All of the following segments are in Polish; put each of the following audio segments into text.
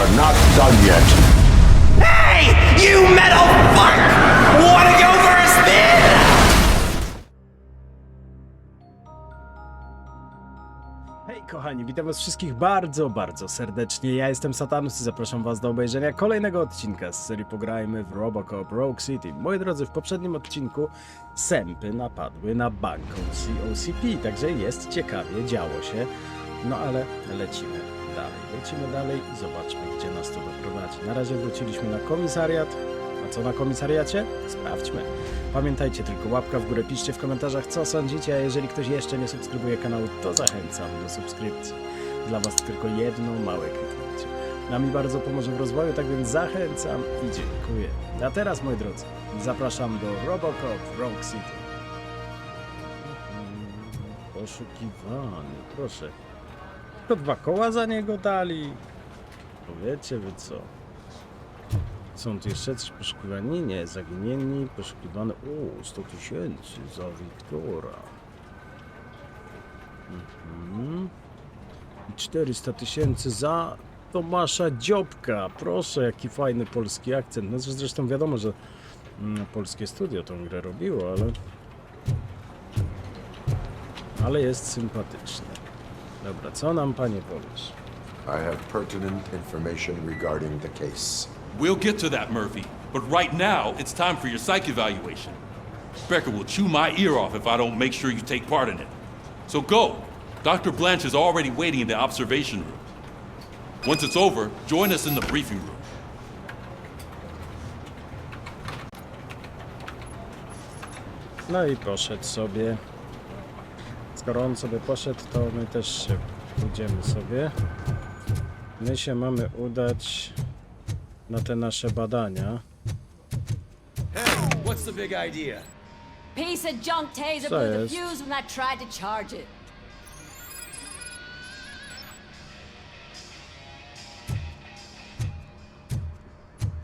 are not done yet. Hey, you metal fuck! Wanna go for a spin? Hej kochani, witam was wszystkich bardzo, bardzo serdecznie. Ja jestem Satanus i zapraszam was do obejrzenia kolejnego odcinka z serii Pograjmy w ROBOCOP Rogue City. Moi drodzy, w poprzednim odcinku sępy napadły na bank COCP, także jest ciekawie, działo się. No ale lecimy dalej i zobaczmy, gdzie nas to doprowadzi. Na razie wróciliśmy na komisariat. A co na komisariacie? Sprawdźmy. Pamiętajcie tylko, łapka w górę, piszcie w komentarzach, co sądzicie, a jeżeli ktoś jeszcze nie subskrybuje kanału, to zachęcam do subskrypcji. Dla was tylko jedno małe kliknięcie. Nam mi bardzo pomoże w rozwoju, tak więc zachęcam i dziękuję. A teraz, moi drodzy, zapraszam do ROBOCOP Rogue City. Poszukiwany, proszę. To 2 koła za niego dali. Powiecie wy co? Są tu jeszcze coś poszukiwani? Nie, zaginieni, poszukiwane. 100 000 za Wiktora. I 400 000 za Tomasza Dziobka. Proszę, jaki fajny polski akcent. No zresztą wiadomo, że polskie studio tą grę robiło, ale jest sympatyczne. Dobra, co nam panie powiesz? I have pertinent information regarding the case. We'll get to that, Murphy. But right now, it's time for your psych evaluation. Becker will chew my ear off if I don't make sure you take part in it. So go. Dr. Blanche is already waiting in the observation room. Once it's over, join us in the briefing room. No i poszedł sobie. Skoro on sobie poszedł, to my też się pójdziemy sobie. My się mamy udać na te nasze badania. Hey, what's the big idea? Piece of junk taser Co blew the jest? fuse when I tried to charge it.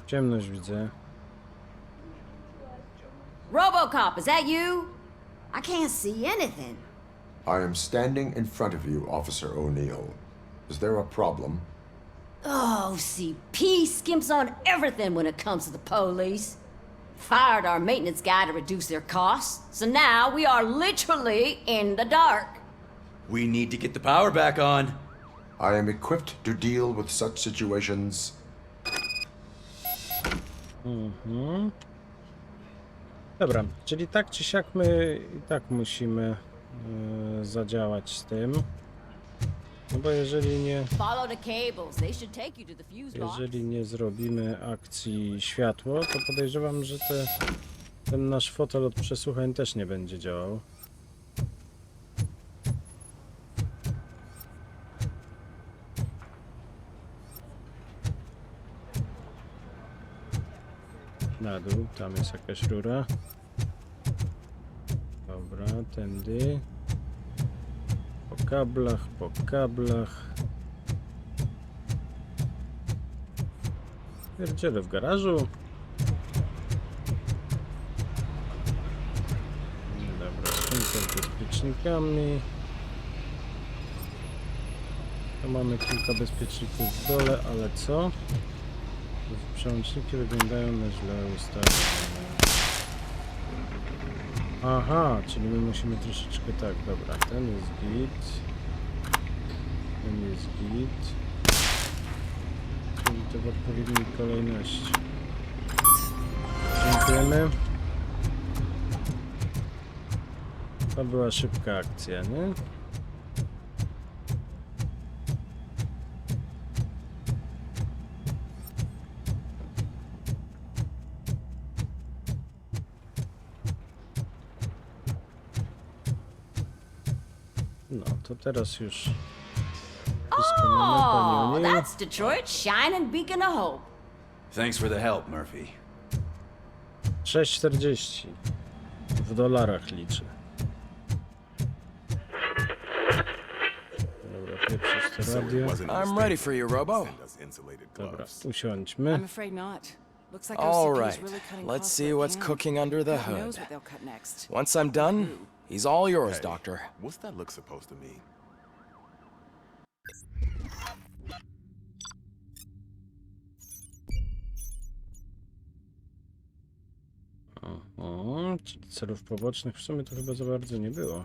Ciemność widzę. RoboCop, is that you? I can't see anything. I am standing in front of you, Officer O'Neill. Is there a problem? Oh, CP skimps on everything when it comes to the police. Fired our maintenance guy to reduce their costs, so now we are literally in the dark. We need to get the power back on. I am equipped to deal with such situations. Dobra, czyli tak czy siak my i tak musimy zadziałać z tym. No bo Follow the cables. They should take you to the fuse box. jeżeli nie zrobimy akcji światło, to podejrzewam, że ten nasz fotel od przesłuchań też nie będzie działał. Na dół, tam jest jakaś rura. Dobra, tędy. Po kablach. Pierdzielę w garażu. Dobra, skrzynka z bezpiecznikami. Tu mamy kilka bezpieczników w dole, ale co? Przełączniki wyglądają na źle ustawione. Aha, czyli my musimy troszeczkę tak, dobra, ten jest git. Ten jest git. Czyli to w odpowiedniej kolejności. Dziękujemy. To była szybka akcja, nie? No, to teraz już wszystko mamy, Oh, panie O'Neill. that's Detroit's shining beacon of hope. Thanks for the help, Murphy. 6,40 w dolarach liczę. Dobra, pieprzyć to radio. I'm ready for you, Robo. Dobra, usiądźmy. I'm afraid not. Looks like All OCP is right, really cutting let's costs see where what's it can. cooking under the Who hood. knows what they'll cut next. Once I'm done, he's all yours, Hey, Doctor. What's that look supposed to mean? Celów pobocznych w sumie to chyba za bardzo nie było.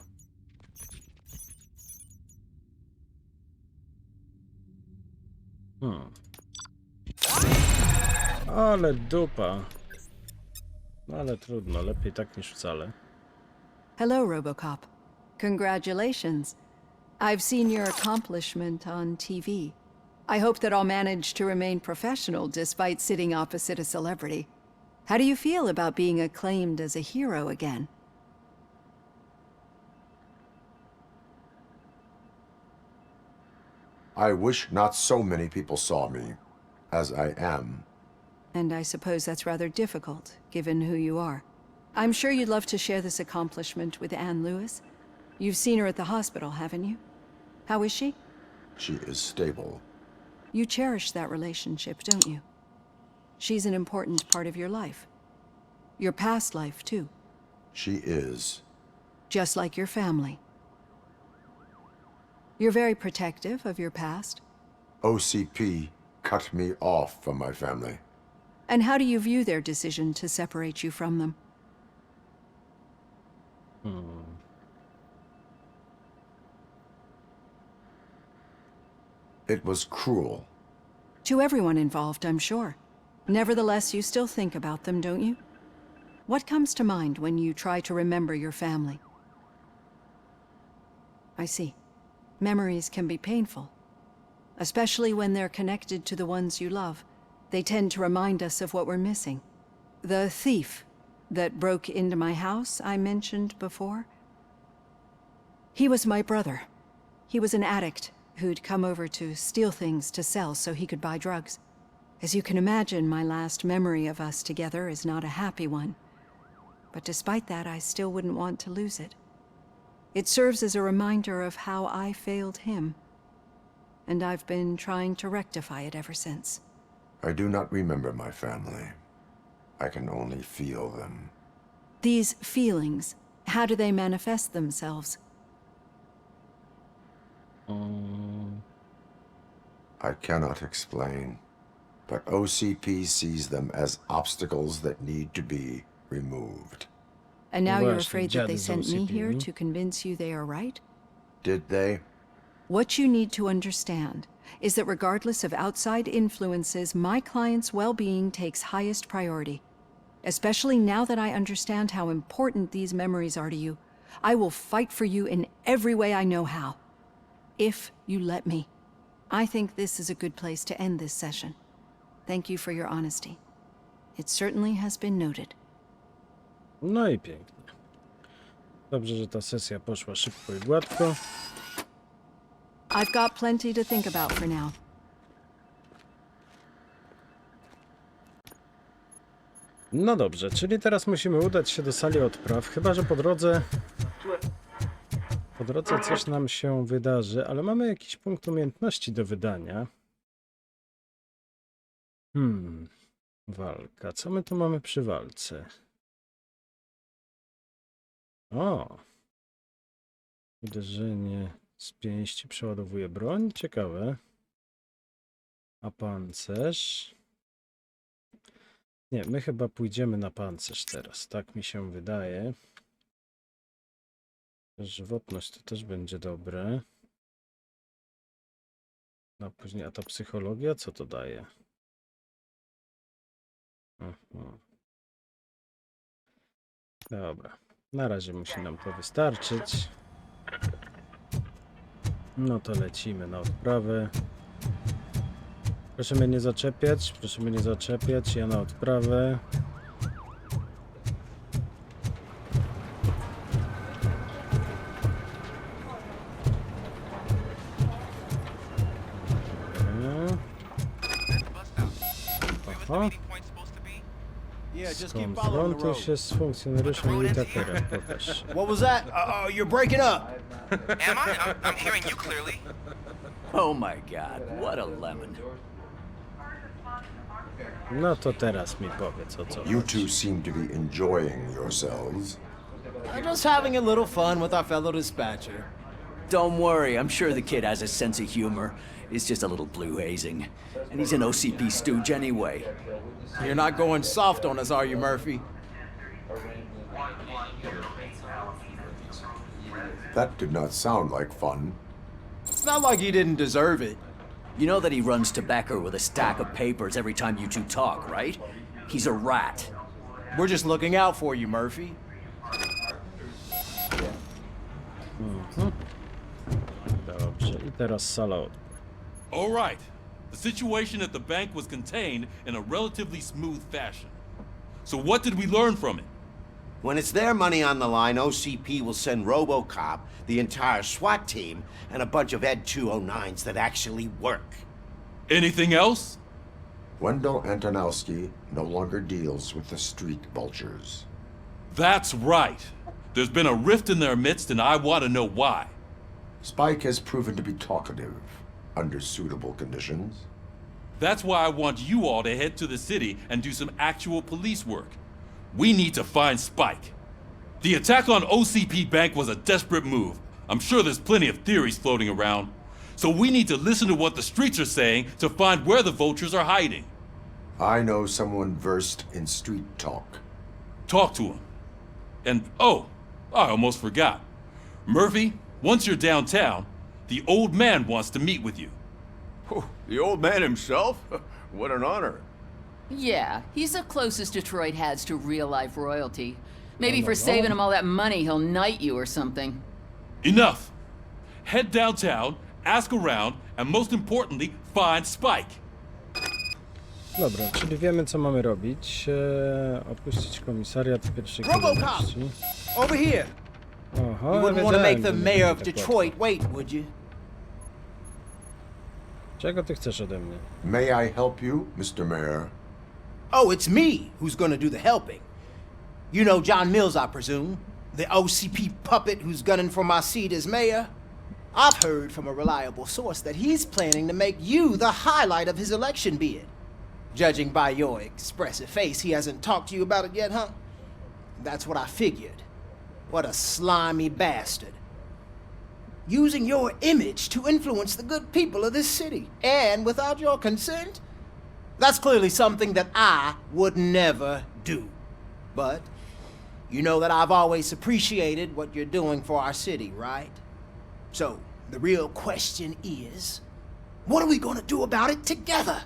Ale dupa. No ale trudno, lepiej tak niż wcale. Hello, RoboCop. Congratulations. I've seen your accomplishment on TV. I hope that I'll manage to remain professional despite sitting opposite a celebrity. How do you feel about being acclaimed as a hero again? I wish not so many people saw me as I am. And I suppose that's rather difficult, given who you are. I'm sure you'd love to share this accomplishment with Anne Lewis. You've seen her at the hospital, haven't you? How is she? She is stable. You cherish that relationship, don't you? She's an important part of your life. Your past life, too. She is. Just like your family. You're very protective of your past. OCP cut me off from my family. And how do you view their decision to separate you from them? It was cruel. To everyone involved, I'm sure. Nevertheless, you still think about them, don't you? What comes to mind when you try to remember your family? I see. Memories can be painful, especially when they're connected to the ones you love. They tend to remind us of what we're missing. The thief that broke into my house I mentioned before? He was my brother. He was an addict who'd come over to steal things to sell so he could buy drugs. As you can imagine, my last memory of us together is not a happy one. But despite that, I still wouldn't want to lose it. It serves as a reminder of how I failed him. And I've been trying to rectify it ever since. I do not remember my family. I can only feel them. These feelings, how do they manifest themselves? I cannot explain, but OCP sees them as obstacles that need to be removed. And now you're Właśnie, afraid that they dziady z sent me OCP, here to convince you they are right? Did they? What you need to understand is that regardless of outside influences, my client's well-being takes highest priority. Especially now that I understand how important these memories are to you, I will fight for you in every way I know how. If you let me. I think this is a good place to end this session. Thank you for your honesty. It certainly has been noted. No i pięknie. Dobrze, że ta sesja poszła szybko i gładko. I've got plenty to think about for now. No dobrze, czyli teraz musimy udać się do sali odpraw, chyba że po drodze coś nam się wydarzy, ale mamy jakiś punkt umiejętności do wydania. Walka. Co my tu mamy przy walce? O! Uderzenie z pięści przeładowuje broń. Ciekawe. A pancerz? Nie, my chyba pójdziemy na pancerz teraz. Tak mi się wydaje. Żywotność to też będzie dobre. A później, a ta psychologia co to daje? Dobra. Na razie musi nam to wystarczyć. No to lecimy na odprawę. Proszę mnie nie zaczepiać, proszę mnie nie zaczepiać. Ja na odprawę. Oho. Skonfrontuj się z funkcjonariuszem Militatorem. Pokaż. What was that? You're breaking up. Am I? I'm hearing you clearly. Oh my god, what a lemon. No to teraz mi powiedz o co You chodzi. two seem to be enjoying yourselves. Just having a little fun with our fellow dispatcher. Don't worry, I'm sure the kid has a sense of humor. It's just a little blue hazing. And he's an OCP stooge anyway. You're not going soft on us, are you, Murphy? That did not sound like fun. It's not like he didn't deserve it. You know that he runs tobacco with a stack of papers every time you two talk, right? He's a rat. We're just looking out for you, Murphy. Dobrze, i teraz sala odpływ. All right. The situation at the bank was contained in a relatively smooth fashion. So what did we learn from it? When it's their money on the line, OCP will send ROBOCOP, the entire SWAT team, and a bunch of Ed 209s that actually work. Anything else? Wendell Antonowski no longer deals with the street vultures. That's right. There's been a rift in their midst, and I want to know why. Spike has proven to be talkative under suitable conditions. That's why I want you all to head to the city and do some actual police work. We need to find Spike. The attack on OCP Bank was a desperate move. I'm sure there's plenty of theories floating around. So we need to listen to what the streets are saying to find where the vultures are hiding. I know someone versed in street talk. Talk to him. And, oh, I almost forgot. Murphy, once you're downtown, the old man wants to meet with you. The old man himself? What an honor. Yeah, he's the closest Detroit has to real-life royalty. Maybe for saving him all that money, he'll knight you or something. Enough! Head downtown, ask around, and most importantly, find Spike. Dobra, czyli wiemy co mamy robić. Opuścić komisariat w pierwszej kolejności. Over here. Oho, You wouldn't want to make the wiedziałem, mayor of że tak Detroit wait, would you? łatwo. Czego ty chcesz ode mnie? May I help you, Mr. Mayor? Oh, it's me who's gonna do the helping. You know John Mills, I presume? The OCP puppet who's gunning for my seat as mayor? I've heard from a reliable source that he's planning to make you the highlight of his election bid. Judging by your expressive face, he hasn't talked to you about it yet, huh? That's what I figured. What a slimy bastard. Using your image to influence the good people of this city, and without your consent? That's clearly something that I would never do. But you know that I've always appreciated what you're doing for our city, right? So, the real question is, what are we gonna do about it together?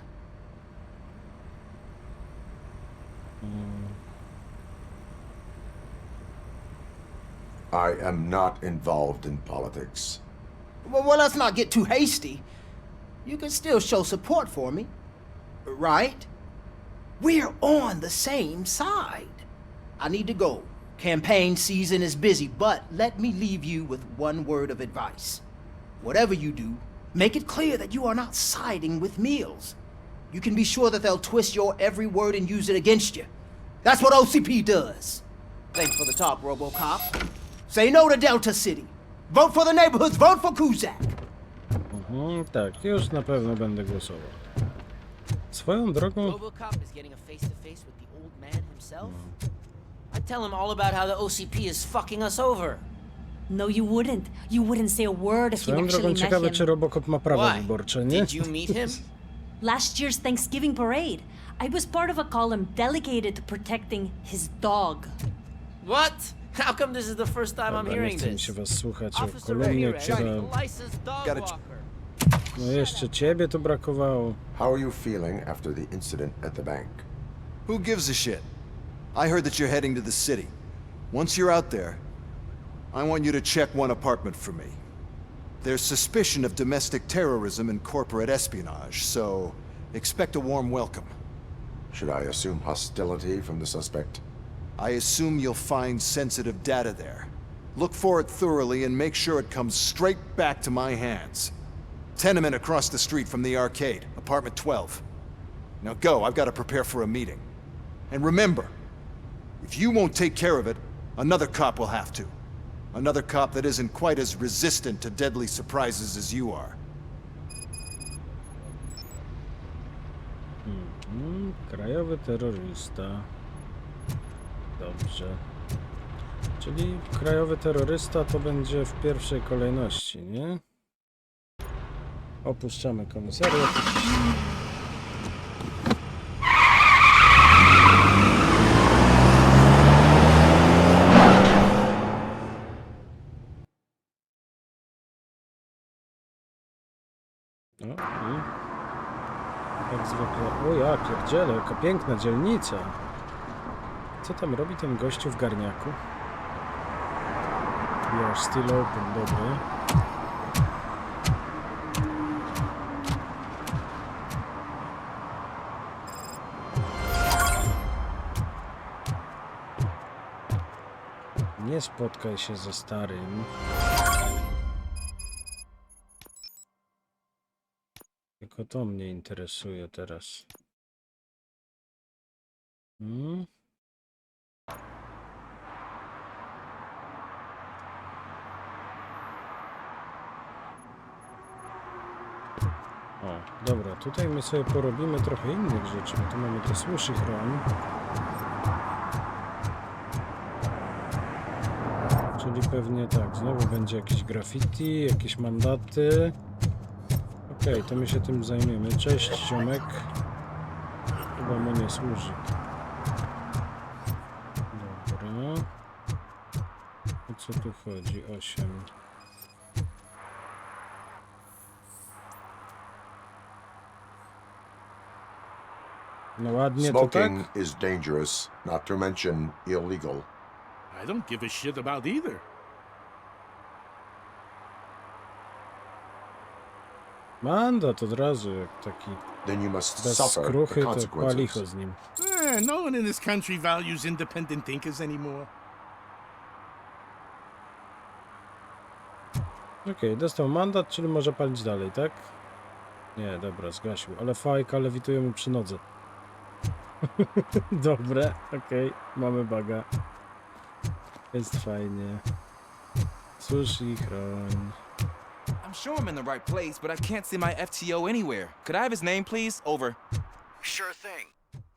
I am not involved in politics. Well, let's not get too hasty. You can still show support for me, right? We're on the same side. I need to go. Campaign season is busy, but let me leave you with one word of advice. Whatever you do, make it clear that you are not siding with Mills. You can be sure that they'll twist your every word and use it against you. That's what OCP does. Thanks for the talk, RoboCop. Say no to Delta City. Vote for the neighborhoods, vote for Kuzak. Tak, już na pewno będę głosował. Swoją drogą... RoboCop is getting a face-to-face with the old man himself? I'd tell him all about how the OCP is fucking us over. No, you wouldn't. You wouldn't say a word if you Swoją actually drogą met ciekawe, him. czy Robocop ma prawa Why? wyborcze, nie? Did you meet him? Last year's Thanksgiving parade. I was part of a column delegated to protecting his dog. What? How come this is the first time I'm Dobra, nie hearing chce mi this? się was słuchać o Officer kolumnie, Ramirez, która... licensed dog walker. No jeszcze ciebie tu brakowało. How are you feeling after the incident at the bank? Who gives a shit? I heard that you're heading to the city. Once you're out there, I want you to check one apartment for me. There's suspicion of domestic terrorism and corporate espionage, so expect a warm welcome. Should I assume hostility from the suspect? I assume you'll find sensitive data there. Look for it thoroughly and make sure it comes straight back to my hands. Tenement across the street from the arcade, apartment 12. Now go, I've got to prepare for a meeting. And remember, if you won't take care of it, another cop will have to. Another cop that isn't quite as resistant to deadly surprises as you are. Krajowy terrorysta. Dobrze. Czyli krajowy terrorysta to będzie w pierwszej kolejności, nie? Opuszczamy komisariat. Jak zwykle. O ja pierdzielę, jaka piękna dzielnica. Co tam robi ten gościu w garniaku? We are still open, dobry. Nie spotkaj się ze starym. Tylko to mnie interesuje teraz. O, dobra, tutaj my sobie porobimy trochę innych rzeczy, bo tu mamy te słuszy chroń. Czyli pewnie tak, znowu będzie jakieś graffiti, jakieś mandaty. Okej, to my się tym zajmiemy. Cześć, ziomek. Chyba mu nie służy. Dobra. O co tu chodzi? 8. No ładnie to tak? Smoking is dangerous, not to mention illegal. I don't give a shit about either. Mandat od razu, jak taki Then you must bez suffer the skruchy, to consequences. palicho z nim. No one in this country values independent thinkers anymore. Okej, dostał mandat, czyli może palić dalej, tak? Nie, dobra, zgasił. Ale fajka lewituje mu przy nodze. Dobre, okej, mamy baga. Jest fajnie. Sushi, chroń. I'm sure I'm in the right place, but I can't see my FTO anywhere. Could I have his name, please? Over. Sure thing.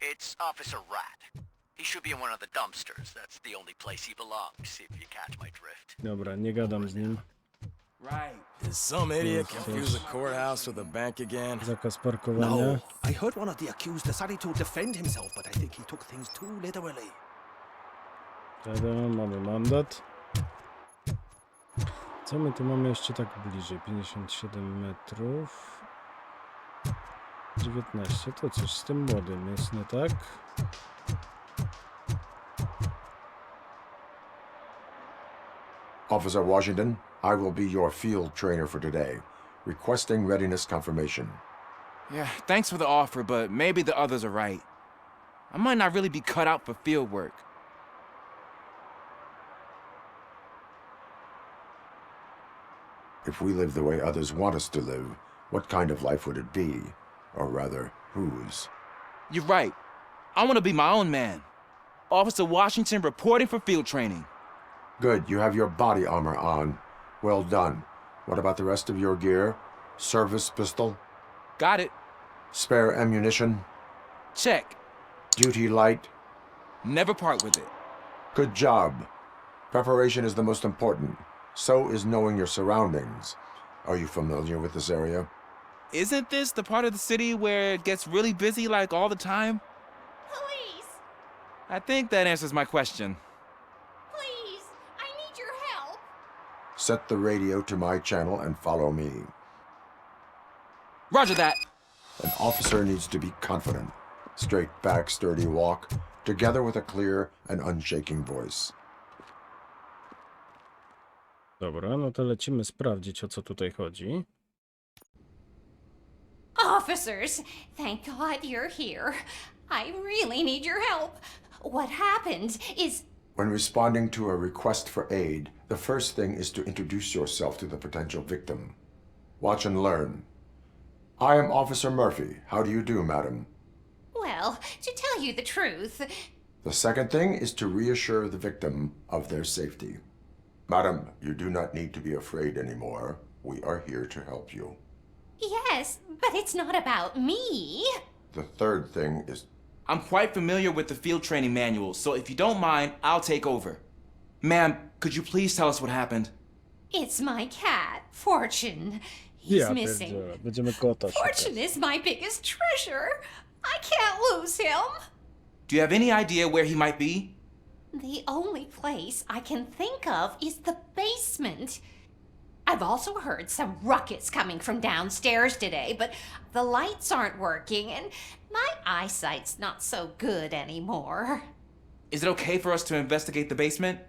It's Officer Rat. He should be in one of the dumpsters. That's the only place he belongs, if you catch my drift. Dobra, nie gadam z nim. Right. Did some idiot confuse a courthouse with a bank again? Zakaz parkowania. No, I heard one of the accused decided to defend himself, but I think he took things too literally. Mamy mandat. Co my tu mamy jeszcze tak bliżej? 57 metrów. 19. To coś z tym młodym jest, nie tak? Officer Washington, I will be your field trainer for today. Requesting readiness confirmation. Yeah, thanks for the offer, but maybe the others are right. I might not really be cut out for field work. If we live the way others want us to live, what kind of life would it be? Or rather, whose? You're right. I want to be my own man. Officer Washington reporting for field training. Good, you have your body armor on. Well done. What about the rest of your gear? Service pistol? Got it. Spare ammunition? Check. Duty light? Never part with it. Good job. Preparation is the most important. So is knowing your surroundings. Are you familiar with this area? Isn't this the part of the city where it gets really busy like all the time? Police! I think that answers my question. Please! I need your help! Set the radio to my channel and follow me. Roger that. An officer needs to be confident. Straight back, sturdy walk, together with a clear and unshaking voice. Dobra, no to lecimy sprawdzić, o co tutaj chodzi. Officers, thank God you're here. I really need your help. What happened is... When responding to a request for aid, the first thing is to introduce yourself to the potential victim. Watch and learn. I am Officer Murphy. How do you do, madam? Well, to tell you the truth... The second thing is to reassure the victim of their safety. Madam, you do not need to be afraid anymore. We are here to help you. Yes, but it's not about me. The third thing is... I'm quite familiar with the field training manuals, so if you don't mind, I'll take over. Ma'am, could you please tell us what happened? It's my cat, Fortune. He's missing. Będziemy kota Fortune is my biggest treasure. I can't lose him. Do you have any idea where he might be? The only place I can think of is the basement. I've also heard some ruckus coming from downstairs today, but the lights aren't working and my eyesight's not so good anymore. Is it okay for us to investigate the basement?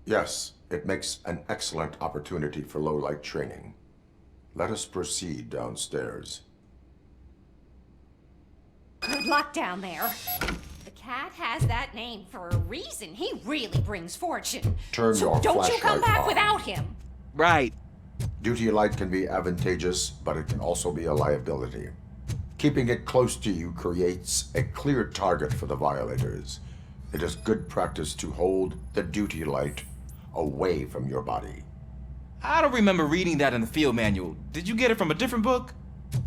Yes, it makes an excellent opportunity for low-light training. Let us proceed downstairs. Good luck down there. The cat has that name for a reason. He really brings fortune. Turn so your don't you come flashlight back on. without him. Right. Duty light can be advantageous, but it can also be a liability. Keeping it close to you creates a clear target for the violators. It is good practice to hold the duty light away from your body. I don't remember reading that in the field manual. Did you get it from a different book?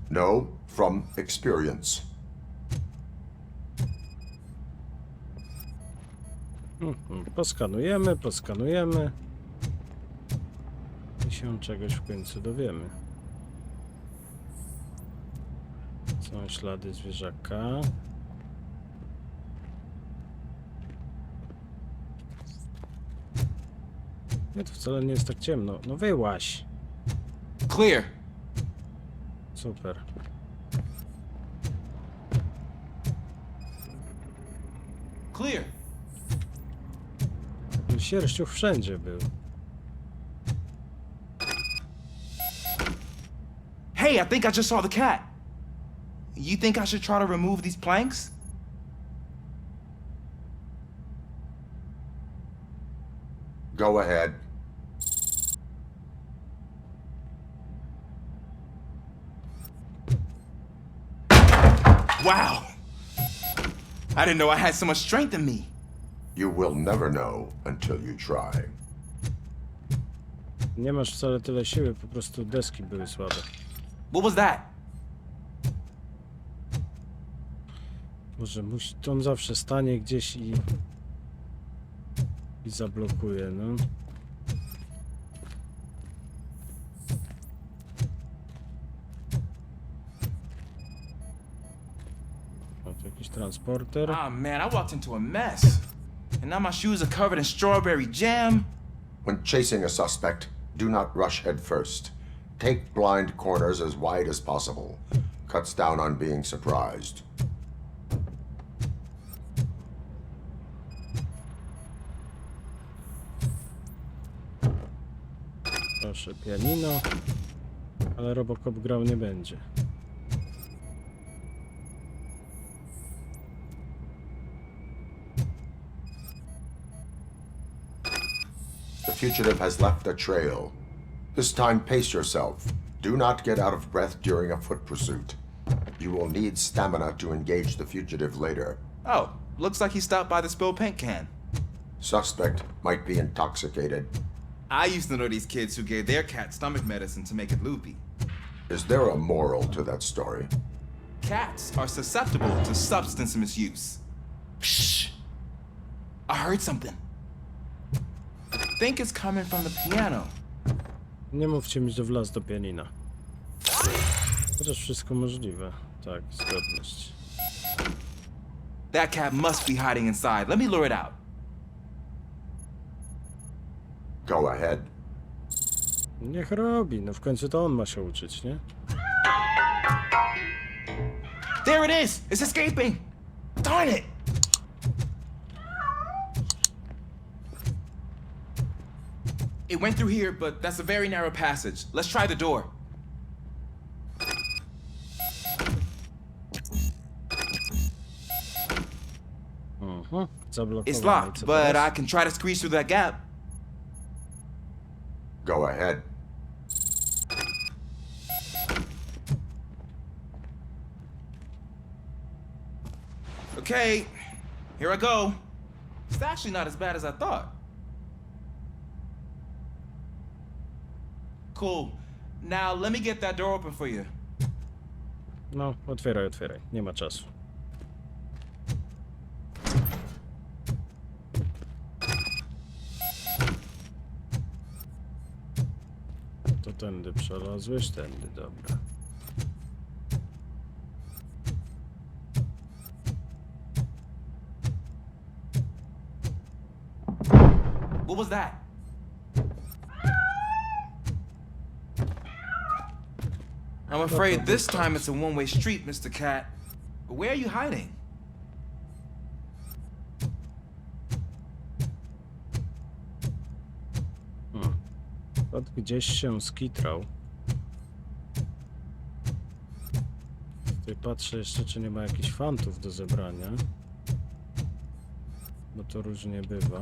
No, from experience. Poskanujemy. I się czegoś w końcu dowiemy. Są ślady zwierzaka. Nie, to wcale nie jest tak ciemno. No wyłaź. Clear. Super. Clear. Sierściuch wszędzie był. Hey, I think I just saw the cat. You think I should try to remove these planks? Go ahead. Wow. I didn't know I had so much strength in me. You will never know until you try. Nie masz wcale tyle siły, po prostu deski były słabe. What was that? Może to on zawsze stanie gdzieś i zablokuje, no. O, to jakiś transporter. Ah man, I walked into a mess. And now my shoes are covered in strawberry jam. When chasing a suspect, do not rush head first. Take blind corners as wide as possible. Cuts down on being surprised. Proszę, pianino. Ale Robocop grał nie będzie. The fugitive has left a trail. This time, pace yourself. Do not get out of breath during a foot pursuit. You will need stamina to engage the fugitive later. Oh, looks like he stopped by the spilled paint can. Suspect might be intoxicated. I used to know these kids who gave their cat stomach medicine to make it loopy. Is there a moral to that story? Cats are susceptible to substance misuse. Shh! I heard something. I think it's coming from the piano. Nie mówcie mi, że wlazł do pianina. Chociaż wszystko możliwe. Tak, zgodność. That cat must be hiding inside. Let me lure it out. Go ahead. Niech robi, no w końcu to on ma się uczyć, nie? There it is! It's escaping! Darn it! It went through here, but that's a very narrow passage. Let's try the door. It's locked, but I can try to squeeze through that gap. Go ahead. Okay, here I go. It's actually not as bad as I thought. Cool. Now let me get that door open for you. No, otwieraj, otwieraj. Nie ma czasu. To tędy przelazłeś, tędy, dobra. What was that? I'm afraid this time it's a one-way street, Mr. Cat. But where are you hiding? Kot gdzieś się skitrał. Tutaj patrzę jeszcze, czy nie ma jakichś fantów do zebrania. Bo to różnie bywa.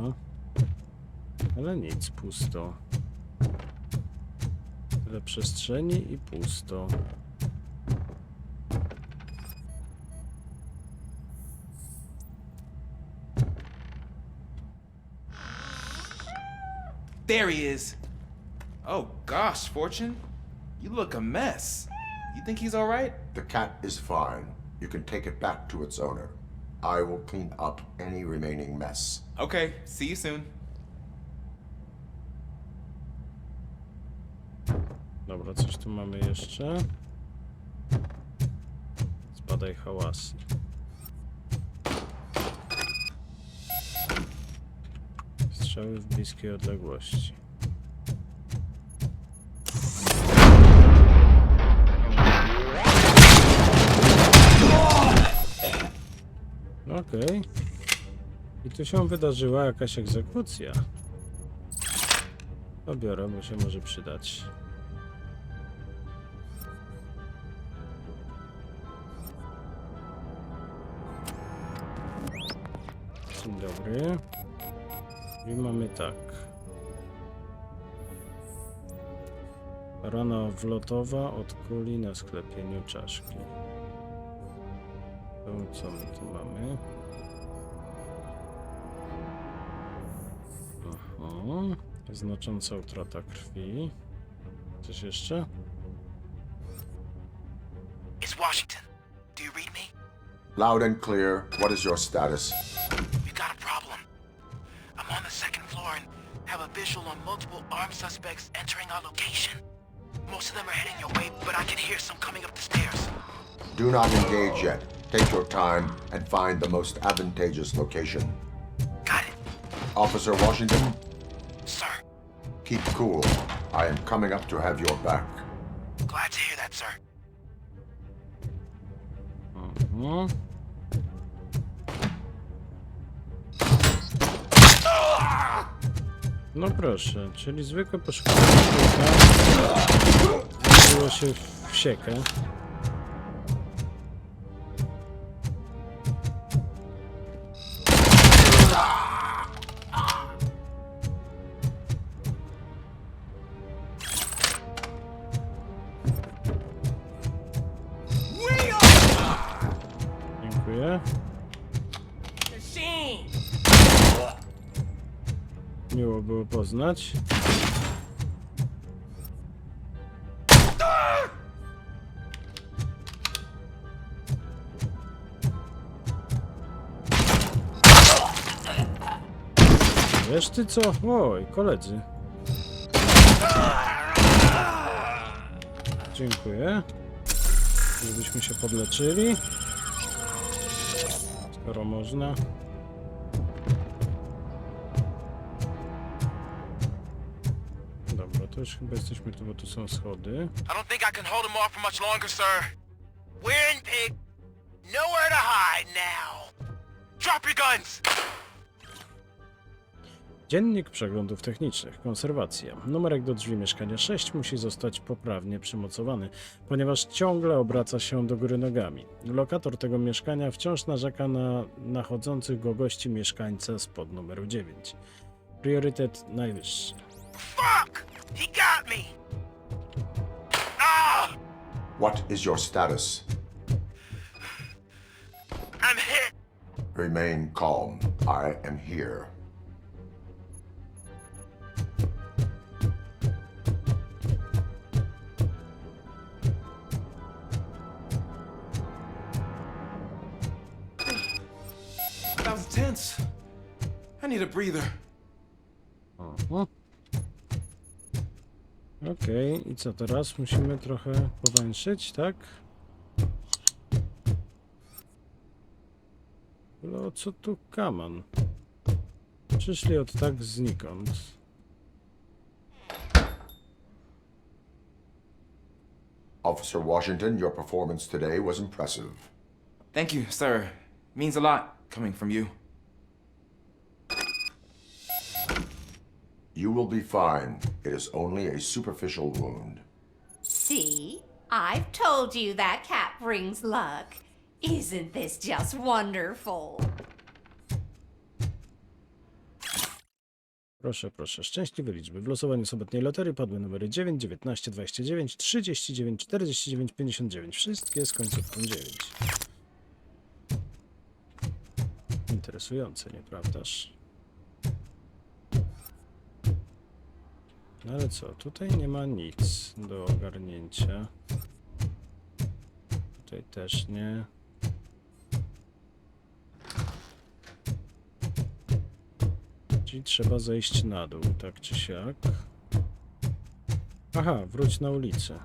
Ale nic, pusto. Tyle przestrzeni i pusto. There he is. Oh gosh, Fortune. You look a mess. You think he's all right? The cat is fine. You can take it back to its owner. I will clean up any remaining mess. Okay, see you soon. Dobra, coś tu mamy jeszcze. Zbadaj hałasy. Strzały w bliskiej odległości. Okej. I tu się wydarzyła jakaś egzekucja. Pobiorę, bo się może przydać. Dzień dobry. I mamy tak. Rana wlotowa od kuli na sklepieniu czaszki. To co my tu mamy? Aha. Znacząca utrata krwi. Coś jeszcze? It's Washington. Do you read me? Loud and clear. What is your status? We got a problem. I'm on the second floor and have a visual on multiple armed suspects entering our location. Most of them are heading your way, but I can hear some coming up the stairs. Do not engage yet. Take your time and find the most advantageous location. Got it. Officer Washington? Sir. Keep cool. I am coming up to have your back. Glad to hear that, sir. No proszę, czyli zwykłe poszkodzenie było się w siekę. Dziękuję. Miło było poznać. Wiesz ty co? Oj, koledzy. Dziękuję. Żebyśmy się podleczyli. Skoro można. Dobra, to już chyba jesteśmy tu, bo tu są schody. I don't think I can hold him off for much longer, sir. We're in, pig. Nowhere to hide now. Drop your guns! Dziennik przeglądów technicznych. Konserwacja. Numerek do drzwi mieszkania 6 musi zostać poprawnie przymocowany, ponieważ ciągle obraca się do góry nogami. Lokator tego mieszkania wciąż narzeka na nachodzących go gości mieszkańca spod numeru 9. Priorytet najwyższy. Fuck! He got me! Ah! What is your status? I'm hit! Remain calm. I am here. That was tense. I need a breather. Okej, i co teraz? Musimy trochę powęszyć, tak? Ale o co tu kaman? Przyszli od tak znikąd. . Officer Washington, your performance today was impressive. Thank you, sir. Means a lot coming from you. You will be fine. It is only a superficial wound. See? I've told you that cat brings luck. Isn't this just wonderful? Proszę, proszę. Szczęśliwe liczby. W losowaniu sobotniej loterii padły numery 9, 19, 29, 39, 49, 59. Wszystkie z końcówką 9. Interesujące, nieprawdaż? No ale co? Tutaj nie ma nic do ogarnięcia. Tutaj też nie. Czyli trzeba zejść na dół, tak czy siak. Aha, wróć na ulicę.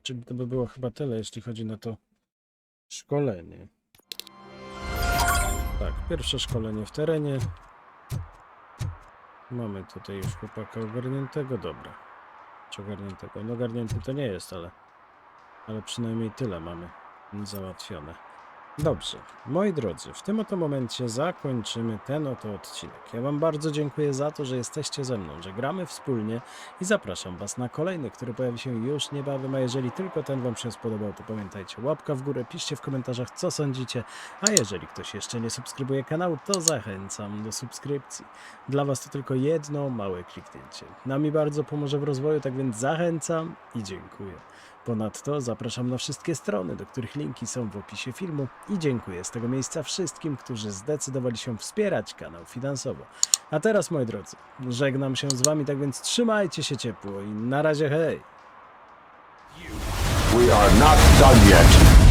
Czyli to by było chyba tyle, jeśli chodzi na to szkolenie. Tak, pierwsze szkolenie w terenie. Mamy tutaj już chłopaka ogarniętego, dobra. Czy ogarniętego? No ogarnięty to nie jest, ale przynajmniej tyle mamy załatwione. Dobrze, moi drodzy, w tym oto momencie zakończymy ten oto odcinek. Ja wam bardzo dziękuję za to, że jesteście ze mną, że gramy wspólnie i zapraszam was na kolejny, który pojawi się już niebawem, a jeżeli tylko ten wam się spodobał, to pamiętajcie, łapka w górę, piszcie w komentarzach, co sądzicie, a jeżeli ktoś jeszcze nie subskrybuje kanału, to zachęcam do subskrypcji. Dla was to tylko jedno małe kliknięcie. Nam bardzo pomoże w rozwoju, tak więc zachęcam i dziękuję. Ponadto zapraszam na wszystkie strony, do których linki są w opisie filmu i dziękuję z tego miejsca wszystkim, którzy zdecydowali się wspierać kanał finansowo. A teraz, moi drodzy, żegnam się z wami, tak więc trzymajcie się ciepło i na razie, hej! We are not done yet.